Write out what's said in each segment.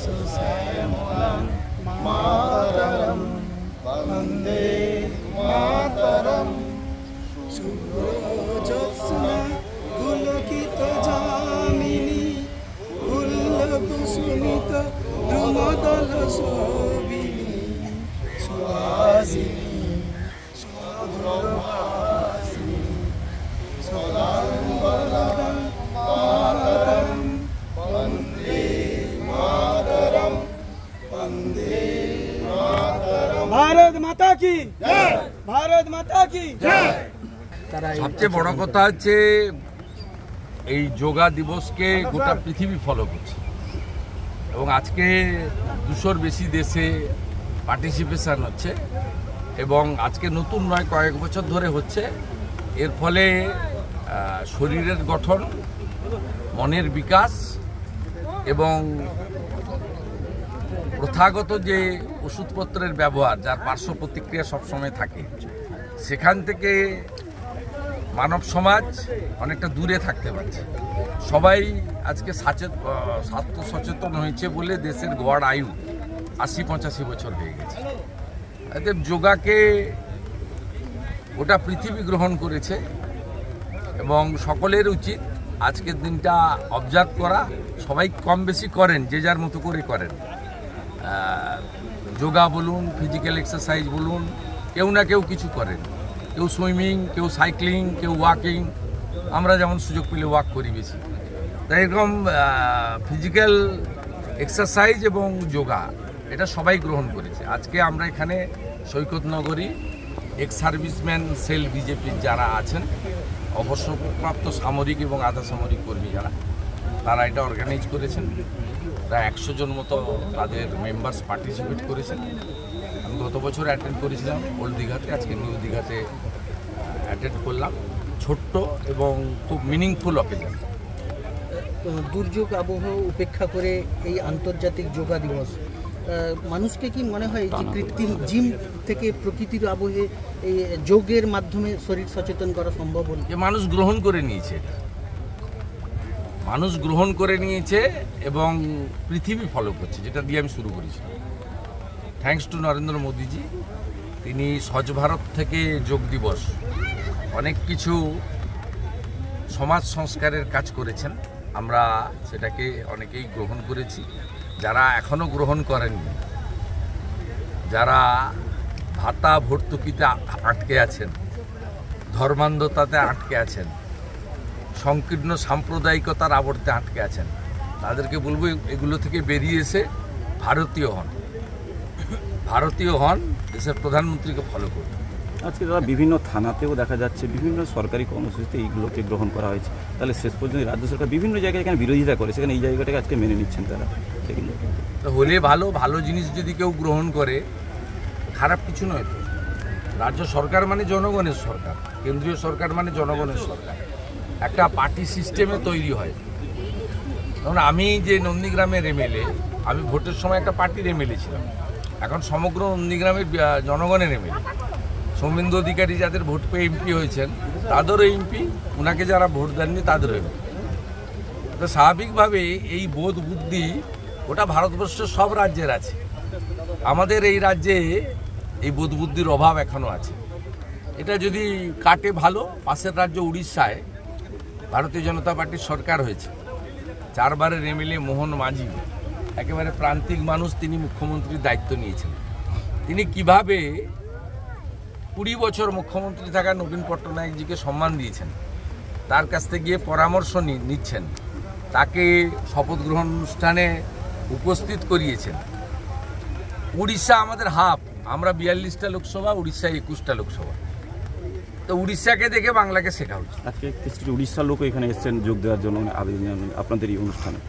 শ্যামলাং মাতরম বন্দে মাতরম। শুভ্রজ্যোৎস্না পুলকিত যামিনী কুসুমিত দ্রুমদল শোভিনী সুহাসিনী সুমধুরভাষিনী সদাং বরদং মাতরম বন্দে মাতরম বন্দে মাতরম। ভারত মাতা কি জয়, ভারত মাতা কি জয়। সবচেয়ে বড় কথা হচ্ছে এই যোগা দিবসকে গোটা পৃথিবী ফলো করছে এবং আজকে 200-র বেশি দেশে পার্টিসিপেশন হচ্ছে এবং আজকে নতুন নয়, কয়েক বছর ধরে হচ্ছে। এর ফলে শরীরের গঠন, মনের বিকাশ এবং প্রথাগত যে ওষুধপত্রের ব্যবহার, যার পার্শ্ব প্রতিক্রিয়া সবসময় থাকে, সেখান থেকে মানব সমাজ অনেকটা দূরে থাকতে পারছে। সবাই আজকে স্বাস্থ্য সচেতন হয়েছে বলে দেশের গড় আয়ু 80-85 বছর হয়ে গেছে। এতে যোগাকে গোটা পৃথিবী গ্রহণ করেছে এবং সকলের উচিত আজকের দিনটা অবজার্ভ করা। সবাই কম বেশি করেন, যে যার মতো করে করেন। যোগা বলুন, ফিজিক্যাল এক্সারসাইজ বলুন, কেউ না কেউ কিছু করেন। কেউ সুইমিং, কেউ সাইক্লিং, কেউ ওয়াকিং। আমরা যেমন সুযোগ পেলে ওয়াক করি বেশি। তাই এরকম ফিজিক্যাল এক্সারসাইজ এবং যোগা এটা সবাই গ্রহণ করেছে। আজকে আমরা এখানে সৈকত নগরী এক্স সার্ভিসম্যান সেল বিজেপির যারা আছেন, অবসরপ্রাপ্ত সামরিক এবং আধা সামরিক কর্মী যারা, তারা এটা অর্গানাইজ করেছেন। প্রায় 100 জন মতো তাদের মেম্বার্স পার্টিসিপেট করেছেন। আমি গত বছর অ্যাটেন্ড করেছিলাম ওল্ড দীঘাতে, আজকে নিউ দীঘাতে অ্যাটেন্ড করলাম। ছোট্ট এবং খুব মিনিংফুল অকেশন। দুর্যোগ আবহাওয়া উপেক্ষা করে এই আন্তর্জাতিক যোগা দিবস, মানুষকে কি মনে হয় যে কৃত্রিম জিম থেকে প্রকৃতির আবহে এই যোগের মাধ্যমে শরীর সচেতন করা সম্ভব হল? মানুষ গ্রহণ করে নিয়েছে, মানুষ গ্রহণ করে নিয়েছে এবং পৃথিবী ফলো করছে, যেটা দিয়ে আমি শুরু করেছি। থ্যাঙ্কস টু নরেন্দ্র মোদীজি। তিনি স্বচ্ছ ভারত থেকে যোগ দিবস অনেক কিছু সমাজ সংস্কারের কাজ করেছেন। আমরা সেটাকে অনেকেই গ্রহণ করেছি। যারা এখনও গ্রহণ করেননি, যারা ভাতা ভর্তুকিতে আটকে আছেন, ধর্মান্ধতাতে আটকে আছেন, সংকীর্ণ সাম্প্রদায়িকতার আবর্তে আটকে আছেন, তাদেরকে বলবো এগুলো থেকে বেরিয়ে এসে ভারতীয় হন, ভারতীয় হন, দেশের প্রধানমন্ত্রীকে ফলো করুন। আজকে তারা বিভিন্ন থানাতেও দেখা যাচ্ছে, বিভিন্ন সরকারি কর্মসূচিতে এইগুলোকে গ্রহণ করা হয়েছে। তাহলে শেষ পর্যন্ত রাজ্য সরকার বিভিন্ন জায়গায় এখানে বিরোধিতা করে, সেখানে এই জায়গাটাকে আজকে মেনে নিচ্ছেন তারা। সেগুলো হলে ভালো, ভালো জিনিস যদি কেউ গ্রহণ করে খারাপ কিছু নয় তো। রাজ্য সরকার মানে জনগণের সরকার, কেন্দ্রীয় সরকার মানে জনগণের সরকার। একটা পার্টি সিস্টেমে তৈরি হয়। কারণ আমি যে নন্দীগ্রামের এমএলএ, আমি ভোটের সময় একটা পার্টির এমএলএ ছিলাম, এখন সমগ্র নন্দীগ্রামের জনগণের এমএলএ। সৌমেন্দু অধিকারী যাদের ভোট পেয়ে এমপি হয়েছেন তাদেরও এমপি, ওনাকে যারা ভোট দেননি তাদেরও এমপি। তো স্বাভাবিকভাবে এই বোধ বুদ্ধি ওটা ভারতবর্ষের সব রাজ্যের আছে। আমাদের এই রাজ্যে এই বোধ বুদ্ধির অভাব এখনও আছে। এটা যদি কাটে ভালো। পাশের রাজ্য উড়িষ্যায় ভারতীয় জনতা পার্টির সরকার হয়েছে, 4 বারের এমএলএ মোহন মাঝি, একেবারে প্রান্তিক মানুষ, তিনি মুখ্যমন্ত্রীর দায়িত্ব নিয়েছেন। তিনি কিভাবে 20 বছর মুখ্যমন্ত্রী থাকা নবীন পট্টনায়কজিকে সম্মান দিয়েছেন, তার কাছ থেকে গিয়ে পরামর্শ নিচ্ছেন, তাকে শপথ গ্রহণ অনুষ্ঠানে উপস্থিত করিয়েছেন। উড়িষ্যা আমাদের হাফ, আমরা 42টা লোকসভা, উড়িষ্যা 21টা লোকসভা। তো উড়িষ্যাকে দেখে বাংলাকে শেখা উচিত। আজকে কিছু উড়িষ্যার লোক এখানে এসেছেন যোগ দেওয়ার জন্য আবেদন আপনাদের এই অনুষ্ঠানে।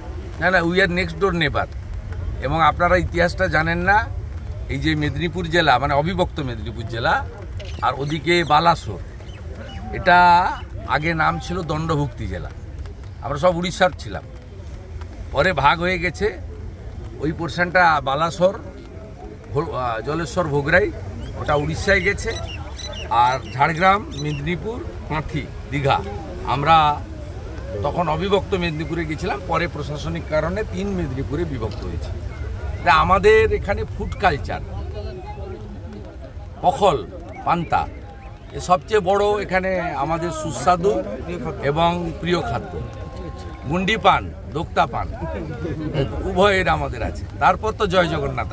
না, উই আর নেক্সট ডোর নেবার। এবং আপনারা ইতিহাসটা জানেন না, এই যে মেদিনীপুর জেলা, মানে অবিভক্ত মেদিনীপুর জেলা, আর ওদিকে বালাসোর, এটা আগে নাম ছিল দণ্ডভুক্তি জেলা। আমরা সব উড়িষ্যার ছিলাম, পরে ভাগ হয়ে গেছে। ওই পোর্শনটা বালাসোর, জলেশ্বর, ভোগরাই, ওটা উড়িষ্যায় গেছে। আর ঝাড়গ্রাম, মেদিনীপুর, কাঁথি, দীঘা, আমরা তখন অবিভক্ত মেদিনীপুরে গেছিলাম। পরে প্রশাসনিক কারণে 3 মেদিনীপুরে বিভক্ত হয়েছে। তা আমাদের এখানে ফুড কালচার, পখল পান্তা এ সবচেয়ে বড় এখানে আমাদের সুস্বাদু এবং প্রিয় খাদ্য। গুন্ডি পান, দোক্তা পান উভয়ের আমাদের আছে। তারপর তো জয় জগন্নাথ।